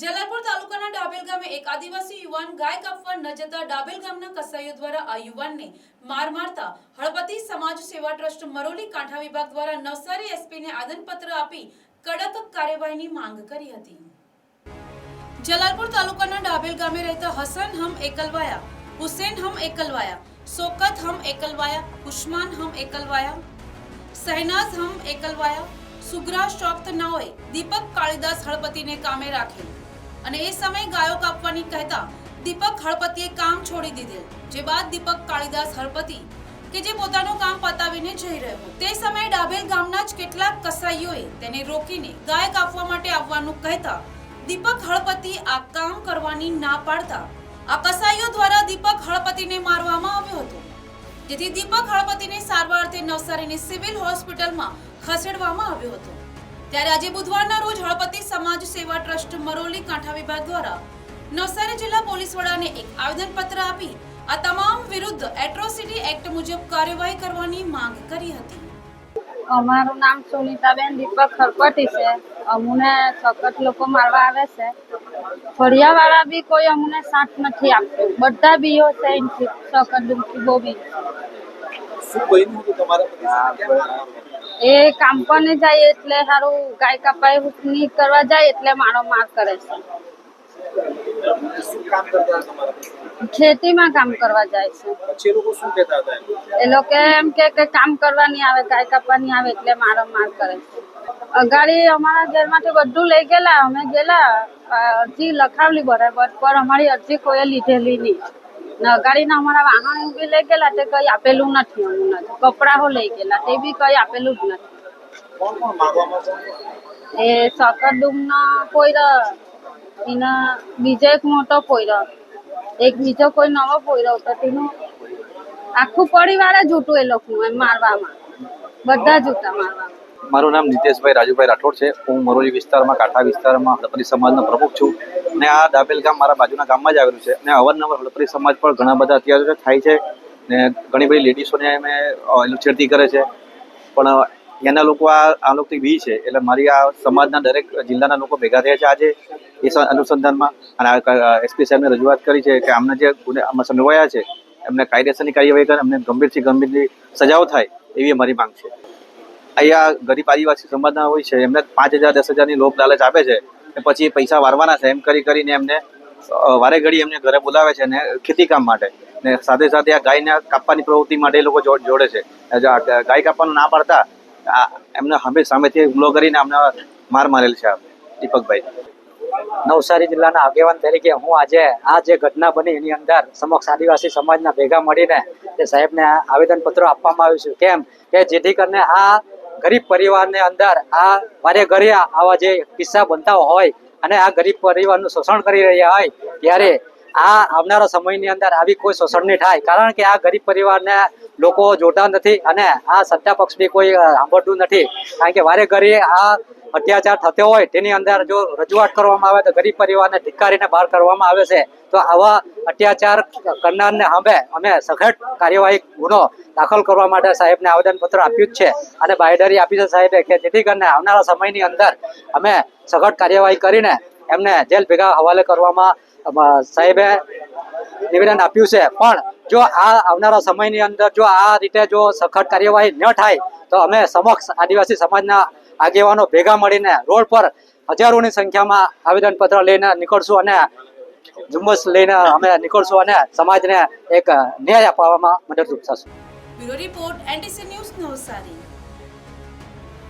જલાલપુર તાલુકાના ડાબેલ ગામે એક આદિવાસી યુવાન ગાય કાપવા ન જતા ડાબેલ ગામના કસાઈઓ દ્વારા આ યુવાનને માર મારતા હળપતિ સમાજ સેવા ટ્રસ્ટ મરોલી કાંઠા વિભાગ દ્વારા નવસારી એસપીને આવેદનપત્ર આપી કડક કાર્યવાહીની માંગ કરી હતી। જલાલપુર તાલુકાના ડાબેલ ગામે રહેતા હસન હમ એકલવાયા, હુસૈન હમ એકલવાયા, શોકત હમ એકલવાયા, ઉસ્માન હમ એકલવાયા, શહેનાઝ હમ એકલવાયા, સુગ્રા શોક્ત નાઓએ દીપક કાળીદાસ હળપતિને કામે રાખેલ અને એ સમયે ગાયો કાપવાની કહેતા દીપક હળપતિએ કામ છોડી દીધેલ। જે બાદ દીપક કાળીદાસ હળપતિ કે જે પોતાનું કામ પતાવીને જઈ રહ્યો તે સમયે ડાબેલ ગામના જ કેટલાક કસાઈઓએ તેને રોકીને ગાય કાપવા માટે આવવાનું કહેતા દીપક હળપતિ આ કામ કરવાની ના પાડતા આ કસાઈઓ દ્વારા દીપક હળપતિને મારવામાં આવ્યો હતો, જેથી દીપક હળપતિને સારવાર અર્થે નવસારીની સિવિલ હોસ્પિટલમાં ખસેડવામાં આવ્યો હતો। ત્યારે આજે બુધવારના રોજ હળપતિ સમાજ સેવા ટ્રસ્ટ મરોલી કાંઠા વિભાગ દ્વારા નવસારી જિલ્લા પોલીસ વડાને એક આવેદનપત્ર આપી આ તમામ વિરુદ્ધ એટ્રોસિટી એક્ટ મુજબ કાર્યવાહી કરવાની માંગ કરી હતી। અમારું નામ સુનિતાબેન દીપક હળપતિ છે। અમને સખત લોકો મારવા આવે છે। ફળિયાવાળા બી કોઈ અમને સાથ નથી આપતું, બધા બીઓ છે સખત દુમકી બોબી એ કામ પર નહીં જાય એટલે સારું ગાય કાપાય ની કરવા જાય એટલે મારો માર કરે છે। ખેતીમાં કામ કરવા જાય છે। એ લોકો એમ કે કામ કરવા નહીં આવે, ગાય કાપવા નહીં આવે એટલે મારો માર કરે છે। અગાડી અમારા ઘરમાંથી બધું લઈ ગયેલા, અમે ગયેલા અરજી લખાવલી બરાબર, પણ અમારી અરજી કોઈ લીધેલી નહીં ને અગાડીના અમારા વાહન બી લઈ ગયેલા તે કઈ આપેલું નથી અમને। કપડાઓ લઈ ગયેલા તે બી કઈ આપેલું જ નથી। એ સકરડુમનો પોયરો, એના બીજો એક મોટો પોયરો, એક બીજો કોઈ નવો પોયરો હતો તેનું આખું પરિવાર જ ઉઠું એ લોકોનું એમ મારવામાં, બધા જ ઉઠા મારવામાં। મારું નામ નીતેશભાઈ રાજુભાઈ રાઠોડ છે। હું મરોલી વિસ્તારમાં કાંઠા વિસ્તારમાં હળપતિ સમાજનો પ્રમુખ છું ને આ ડાબેલ ગામ મારા બાજુના ગામમાં જ આવેલું છે ને અવારનવાર હળપતિ સમાજ પર ઘણા બધા અત્યાચાર થાય છે ને ઘણી બધી લેડીઝોને અમે છેડતી કરે છે, પણ એના લોકો આ લોકો બી છે એટલે મારી આ સમાજના દરેક જિલ્લાના લોકો ભેગા થયા છે આજે એ અનુસંધાનમાં અને એસપી સાહેબને રજૂઆત કરી છે કે આમને જે આમાં સંડોવાયા છે એમને કાયદેસરની કાર્યવાહી કરે, એમને ગંભીરથી ગંભીર સજાઓ થાય એવી અમારી માંગ છે। અહીંયા ગરીબ આદિવાસી સમાજના હોય છે એમને 5,000 10,000ની લોભ લાલચ આપે છે ને પછી પૈસા વારવાના છે એમ કરીને એમને વારે ઘડી એમને ઘરે બોલાવે છે ને ખેતી કામ માટે ને સાથે સાથે આ ગાયને કાપવાની પ્રવૃત્તિ માટે એ લોકો જોડે છે। ગાય કાપવાનું ના પાડતા એમને સામેથી હુમલો કરીને અમને માર મારેલ છે દીપકભાઈ। નવસારી જિલ્લાના આગેવાન તરીકે હું આજે આ જે ઘટના બની એની અંદર સમક્ષ આદિવાસી સમાજના ભેગા મળીને તે સાહેબને આવેદનપત્રો આપવામાં આવ્યું છે। કેમ કે જેથી કરીને આ ગરીબ પરિવારને અંદર આ વારે ઘરે આવા જે કિસ્સા બનતા હોય અને આ ગરીબ પરિવારનું શોષણ કરી રહ્યા હોય ત્યારે આ આવનારા સમયની અંદર આવી કોઈ શોષણ નહીં થાય, કારણ કે આ ગરીબ પરિવારને લોકો જોતા નથી અને આ સત્તા પક્ષ બી કોઈ સાંભળતું નથી, કારણ કે વારે ઘરે આ અત્યાચાર થતો હોય તેની અંદર જો રજૂઆત કરવામાં આવે તો ગરીબ પરિવારને ધિક્કારીને બહાર કરવામાં આવે છે। તો આવા અત્યાચાર કરનારને સામે અમે સખત કાર્યવાહી ગુનો દાખલ કરવા માટે સાહેબને આવેદનપત્ર આપ્યું જ છે અને બાંયધરી આપી છે સાહેબે કે જેથી કરીને આવનારા સમયની અંદર અમે સખત કાર્યવાહી કરીને એમને જેલ ભેગા હવાલે કરવામાં સાહેબે નિવેદન આપ્યું છે। પણ જો આ આવનારા સમયની અંદર જો આ રીતે જો સખત કાર્યવાહી ન થાય તો અમે સમક્ષ આદિવાસી સમાજના આગેવાનો ભેગા મળીને રોડ પર હજારોની સંખ્યામાં આવેદનપત્ર લઈને નીકળશું અને ઝુંબેશ લઈને અમે નીકળશું અને સમાજને એક ન્યાય આપવામાં મદદરૂપ થશું। Bureau report NTC news Navsari.